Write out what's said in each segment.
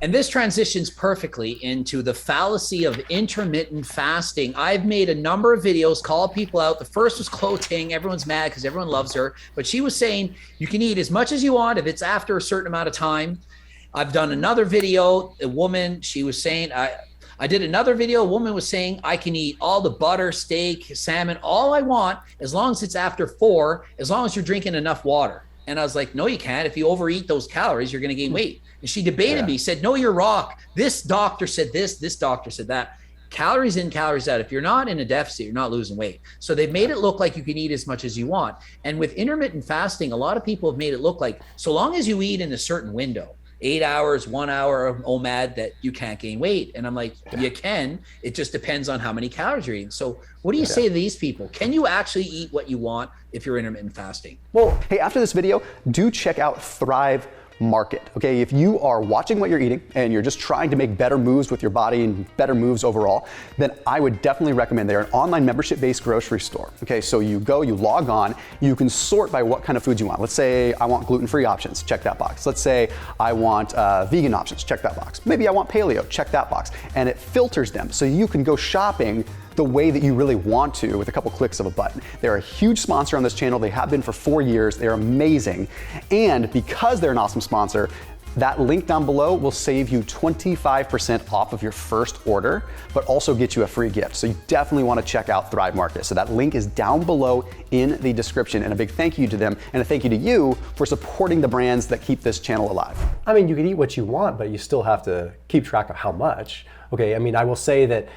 And this transitions perfectly into the fallacy of intermittent fasting. I've made a number of videos, called people out. The first was Chloe Ting. Everyone's mad because everyone loves her. But she was saying you can eat as much as you want if it's after a certain amount of time. I've done another video. A woman, she was saying, I did another video. A woman was saying, I can eat all the butter, steak, salmon, all I want, as long as it's after 4, as long as you're drinking enough water. And I was like, no, you can't. If you overeat those calories, you're going to gain weight. And she debated me, said, no, you're wrong. This doctor said this doctor said that. Calories in, calories out. If you're not in a deficit, you're not losing weight. So they've made it look like you can eat as much as you want. And with intermittent fasting, a lot of people have made it look like so long as you eat in a certain window, 8 hours, 1 hour of OMAD, that you can't gain weight. And I'm like, you can. It just depends on how many calories you're eating. So what do you say to these people? Can you actually eat what you want if you're intermittent fasting? Well, hey, after this video, do check out Thrive Market. Okay, if you are watching what you're eating and you're just trying to make better moves with your body and better moves overall, then I would definitely recommend they're an online membership-based grocery store. Okay, so you go, you log on, you can sort by what kind of foods you want. Let's say I want gluten-free options, check that box. Let's say I want vegan options, check that box. Maybe I want paleo, check that box. And it filters them so you can go shopping the way that you really want to with a couple clicks of a button. They're a huge sponsor on this channel. They have been for 4 years. They're amazing. And because they're an awesome sponsor, that link down below will save you 25% off of your first order, but also get you a free gift. So you definitely want to check out Thrive Market. So that link is down below in the description. And a big thank you to them and a thank you to you for supporting the brands that keep this channel alive. I mean, you can eat what you want, but you still have to keep track of how much. Okay, I mean, I will say that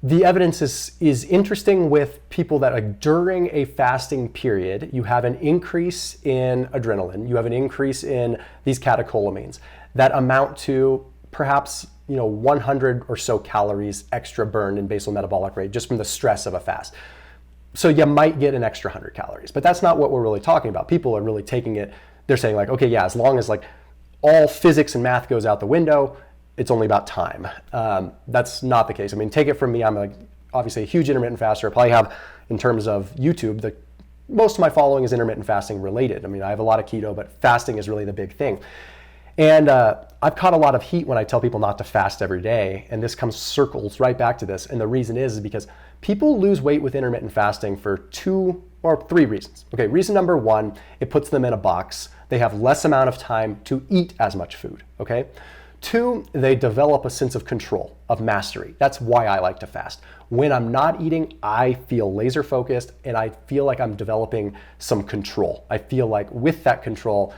the evidence is interesting with people that, like, during a fasting period, you have an increase in adrenaline, you have an increase in these catecholamines that amount to perhaps 100 or so calories extra burned in basal metabolic rate just from the stress of a fast. So you might get an extra 100 calories, but that's not what we're really talking about. People are really taking it, they're saying like, okay, yeah, as long as like all physics and math goes out the window, it's only about time. That's not the case. I mean, take it from me, I'm like obviously a huge intermittent faster. I probably have, in terms of YouTube, most of my following is intermittent fasting related. I mean, I have a lot of keto, but fasting is really the big thing. And I've caught a lot of heat when I tell people not to fast every day, and this circles right back to this. And the reason is because people lose weight with intermittent fasting for 2 or 3 reasons. Okay, reason number 1, it puts them in a box. They have less amount of time to eat as much food, okay? 2, they develop a sense of control, of mastery. That's why I like to fast. When I'm not eating, I feel laser focused and I feel like I'm developing some control. I feel like with that control,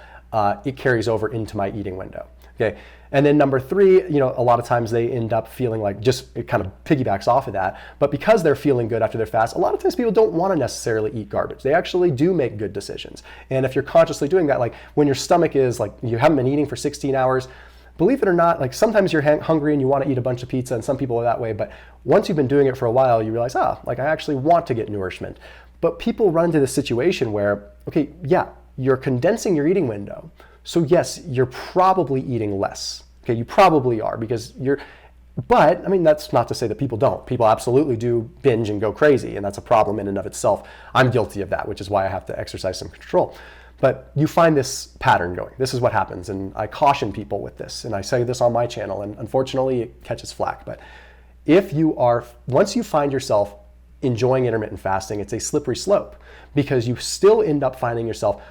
it carries over into my eating window. Okay. And then number 3, a lot of times they end up feeling like it kind of piggybacks off of that. But because they're feeling good after their fast, a lot of times people don't want to necessarily eat garbage. They actually do make good decisions. And if you're consciously doing that, like when your stomach is like, you haven't been eating for 16 hours, believe it or not, like sometimes you're hungry and you want to eat a bunch of pizza, and some people are that way, but once you've been doing it for a while, you realize, like I actually want to get nourishment. But people run into this situation where, okay, yeah, you're condensing your eating window. So yes, you're probably eating less. Okay, you probably are but I mean, that's not to say that people don't. People absolutely do binge and go crazy, and that's a problem in and of itself. I'm guilty of that, which is why I have to exercise some control. But you find this pattern going. This is what happens, and I caution people with this, and I say this on my channel, and unfortunately it catches flack. But once you find yourself enjoying intermittent fasting, it's a slippery slope, because you still end up finding yourself,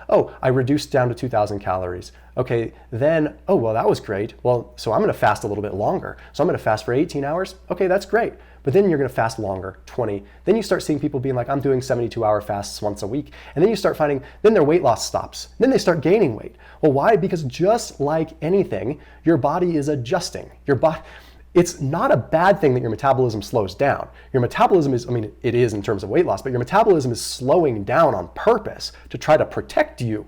I reduced down to 2,000 calories. Okay, then, well, that was great. Well, so I'm gonna fast a little bit longer. So I'm gonna fast for 18 hours. Okay, that's great. But then you're gonna fast longer, 20. Then you start seeing people being like, I'm doing 72-hour fasts once a week. And then you start finding, then their weight loss stops. Then they start gaining weight. Well, why? Because just like anything, your body is adjusting. It's not a bad thing that your metabolism slows down. Your metabolism it is in terms of weight loss, but your metabolism is slowing down on purpose to try to protect you.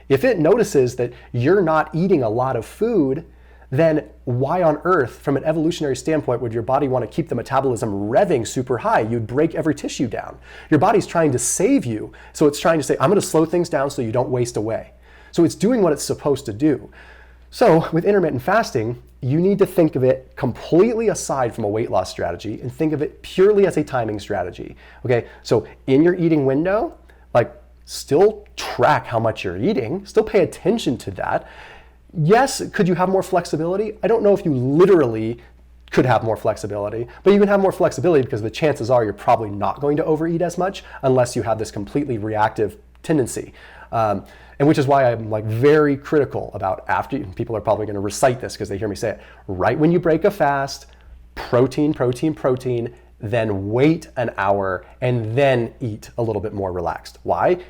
If it notices that you're not eating a lot of food, then why on earth, from an evolutionary standpoint, would your body want to keep the metabolism revving super high? You'd break every tissue down. Your body's trying to save you, so it's trying to say, I'm going to slow things down so you don't waste away. So it's doing what it's supposed to do. So with intermittent fasting, you need to think of it completely aside from a weight loss strategy and think of it purely as a timing strategy. Okay, so in your eating window, like still track how much you're eating, still pay attention to that. Yes, could you have more flexibility? I don't know if you literally could have more flexibility, but you can have more flexibility because the chances are you're probably not going to overeat as much unless you have this completely reactive tendency. And which is why I'm like very critical about after, people are probably going to recite this because they hear me say it, right when you break a fast, protein, protein, protein, then wait an hour and then eat a little bit more relaxed. Why?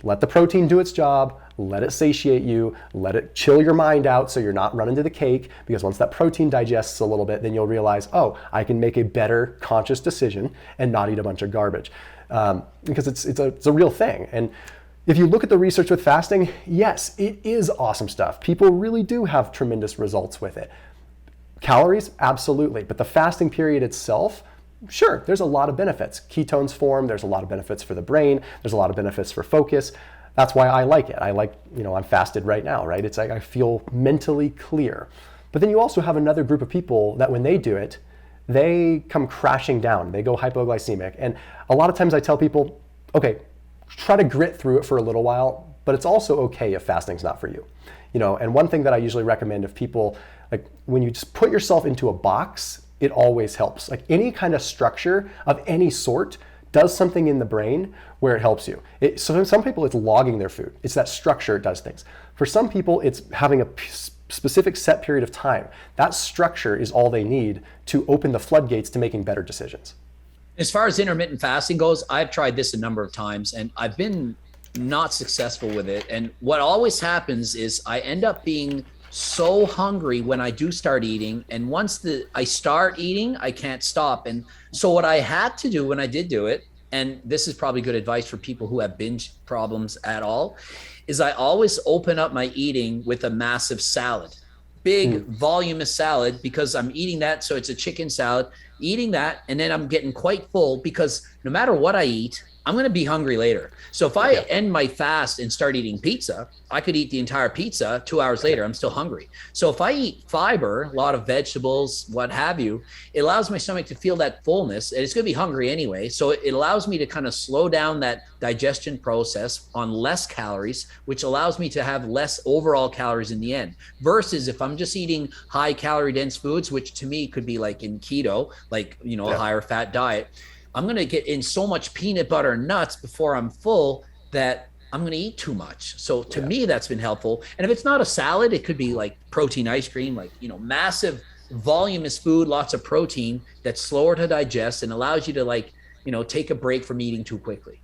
Let the protein do its job, let it satiate you, let it chill your mind out so you're not running to the cake, because once that protein digests a little bit, then you'll realize, oh, I can make a better conscious decision and not eat a bunch of garbage. Because it's a real thing. And if you look at the research with fasting, yes, it is awesome stuff. People really do have tremendous results with it. Calories, absolutely. But the fasting period itself, sure, there's a lot of benefits. Ketones form, there's a lot of benefits for the brain, there's a lot of benefits for focus. That's why I like it. I like, I'm fasted right now, right? It's like I feel mentally clear. But then you also have another group of people that when they do it, they come crashing down. They go hypoglycemic. And a lot of times I tell people, okay, try to grit through it for a little while, but it's also okay if fasting's not for you. And one thing that I usually recommend if people, like when you just put yourself into a box, it always helps. Like any kind of structure of any sort does something in the brain where it helps you. So some people it's logging their food. It's that structure it does things. For some people it's having a specific set period of time. That structure is all they need to open the floodgates to making better decisions. As far as intermittent fasting goes, I've tried this a number of times and I've been not successful with it. And what always happens is I end up being so hungry when I do start eating. And once I start eating, I can't stop. And so what I had to do when I did do it, and this is probably good advice for people who have binge problems at all, is I always open up my eating with a massive salad, big voluminous salad, because I'm eating that. So it's a chicken salad, eating that. And then I'm getting quite full because no matter what I eat, I'm going to be hungry later. So if I end my fast and start eating pizza, I could eat the entire pizza 2 hours later. I'm still hungry. So if I eat fiber, a lot of vegetables, what have you, it allows my stomach to feel that fullness, and it's going to be hungry anyway. So it allows me to kind of slow down that digestion process on less calories, which allows me to have less overall calories in the end. Versus if I'm just eating high calorie dense foods, which to me could be like in keto, like, a higher fat diet, I'm going to get in so much peanut butter and nuts before I'm full that I'm going to eat too much. So to me, that's been helpful. And if it's not a salad, it could be like protein ice cream, like, massive voluminous food, lots of protein that's slower to digest and allows you to take a break from eating too quickly.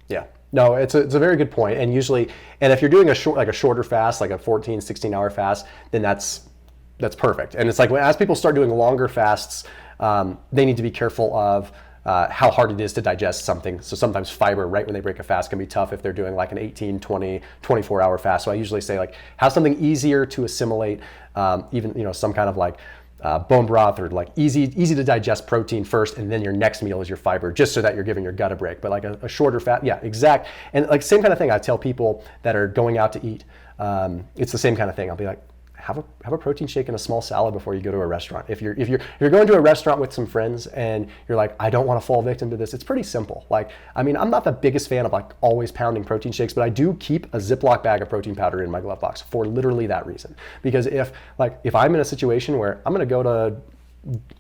Yeah. No, it's a very good point. And usually, and if you're doing a shorter fast, like a 14, 16 hour fast, then that's perfect. And it's like as people start doing longer fasts, they need to be careful of how hard it is to digest something. So sometimes fiber right when they break a fast can be tough if they're doing like an 18, 20, 24 hour fast. So I usually say like have something easier to assimilate, even some kind of like bone broth or like easy to digest protein first, and then your next meal is your fiber, just so that you're giving your gut a break. But like a shorter fast, yeah, exact. And like same kind of thing I tell people that are going out to eat. It's the same kind of thing. I'll be like, have a protein shake and a small salad before you go to a restaurant. If you're going to a restaurant with some friends and you're like, I don't want to fall victim to this, it's pretty simple. Like, I'm not the biggest fan of like always pounding protein shakes, but I do keep a Ziploc bag of protein powder in my glove box for literally that reason. Because if I'm in a situation where I'm going to go to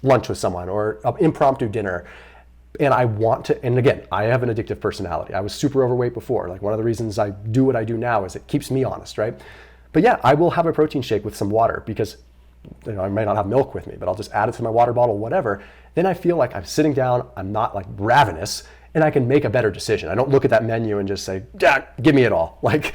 lunch with someone or an impromptu dinner, and I want to, and again, I have an addictive personality. I was super overweight before. Like one of the reasons I do what I do now is it keeps me honest, right? But yeah, I will have a protein shake with some water because I might not have milk with me, but I'll just add it to my water bottle, whatever. Then I feel like I'm sitting down, I'm not like ravenous, and I can make a better decision. I don't look at that menu and just say, give me it all. Like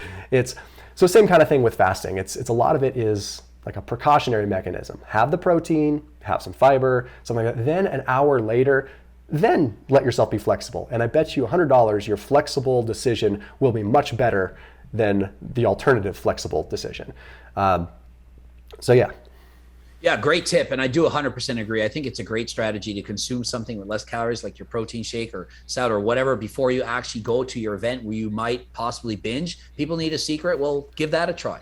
so same kind of thing with fasting. It's a lot of it is like a precautionary mechanism. Have the protein, have some fiber, something like that. Then an hour later, then let yourself be flexible. And I bet you $100 your flexible decision will be much better than the alternative flexible decision. So yeah. Yeah, great tip. And I do 100% agree. I think it's a great strategy to consume something with less calories, like your protein shake or salad or whatever, before you actually go to your event where you might possibly binge. People need a secret. Well, give that a try.